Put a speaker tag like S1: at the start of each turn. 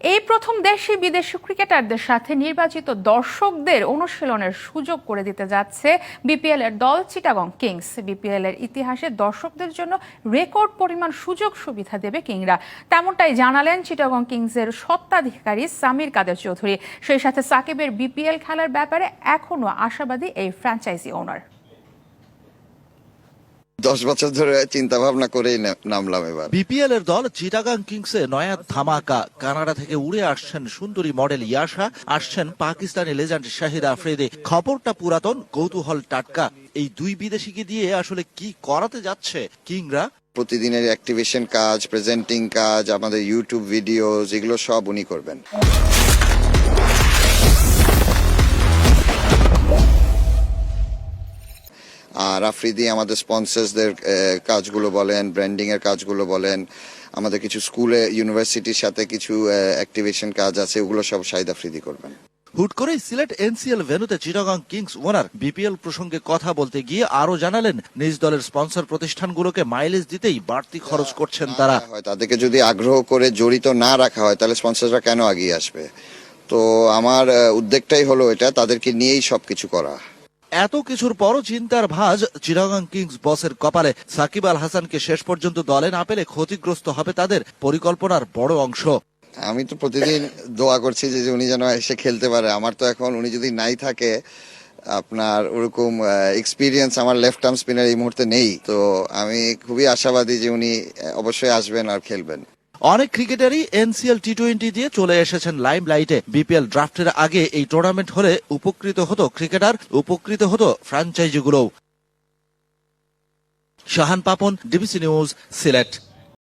S1: এই প্রথম দেশি বিদেশি ক্রিকেটারদের সাথে নির্বাচিত দর্শকদের অনুশীলনের সুযোগ করে দিতে যাচ্ছে বিপিএল এর দল চিটাগং কিংস। বিপিএল এর ইতিহাসে দর্শকদের জন্য রেকর্ড পরিমাণ সুযোগ সুবিধা দেবে কিংরা, তেমনটাই জানালেন চিটাগং কিংসের স্বত্বাধিকারী সামির কাদের চৌধুরী। সেই সাথে সাকিবের বিপিএল খেলার ব্যাপারে এখনো আশাবাদী এই ফ্র্যাঞ্চাইজি ওনার।
S2: 10 বছর ধরে চিন্তা ভাবনা করেই নামলাম এবার।
S3: বিপিএল এর দল চিটাগাং কিংসে নয়া ধামাকা। কানাডা থেকে উড়ে আসছেন সুন্দরী মডেল ইয়াশা, আসছেন পাকিস্তানি লেজেন্ড শাহিদ আফ্রিদি। খবরটা পুরাতন, কৌতূহল টাটকা। এই দুই বিদেশিকে দিয়ে আসলে কি করাতে যাচ্ছে কিংরা?
S2: প্রতিদিনের অ্যাক্টিভেশন কাজ, প্রেজেন্টিং কাজ, আমাদের ইউটিউব ভিডিওস, এগুলো সব উনি করবেন। আর আফ্রিদি আমাদের স্পন্সরসদের কাজগুলো বলেন, ব্র্যান্ডিং এর কাজগুলো বলেন, আমাদের কিছু স্কুলে ইউনিভার্সিটির সাথে কিছু অ্যাক্টিভেশন কাজ আছে, ওগুলো সব শাহিদ আফ্রিদি করবেন।
S3: হুট করে সিলেট এনসিএল ভেন্যুতে চিটাগাং কিংস ওনার বিপিএল প্রসঙ্গে কথা বলতে গিয়ে আরো জানালেন, নিজ দলের স্পন্সর প্রতিষ্ঠানগুলোকে মাইলেজ দিতেই বাড়তি খরচ করছেন তারা।
S2: তাদেরকে যদি আগ্রহ করে জড়িত না রাখা হয় তাহলে স্পন্সররা কেন এগিয়ে আসবে? তো আমার উদ্যোগটাই হলো এটা, তাদেরকে নিয়েই সবকিছু করা।
S3: এত কিছুর পরও চিন্তার ভাঁজ চিটাগাং কিংস বসের কপালে। সাকিব আল হাসানকে শেষ পর্যন্ত দলে না পেলে ক্ষতিগ্রস্ত হবে তাদের পরিকল্পনার বড় অংশ।
S2: আমি তো প্রতিদিন দোয়া করছি যে উনি যেন এসে খেলতে পারে। আমার তো এখন উনি যদি নাই থাকে, আপনার ওরকম এক্সপিরিয়েন্স আমার লেফট আর্ম স্পিনার এই মুহূর্তে নেই। তো আমি খুবই আশাবাদী যে উনি অবশ্যই আসবেন আর খেলবেন।
S3: অনেক ক্রিকেটারই এনসিএল টি-20 দিয়ে চলে এসেছেন লাইমলাইটে। বিপিএল ড্রাফটের আগে এই টুর্নামেন্ট হলে উপকৃত হতো ক্রিকেটার, উপকৃত হতো ফ্র্যাঞ্চাইজিগুলোও। Shahan Papan, DBC news, Sylhet.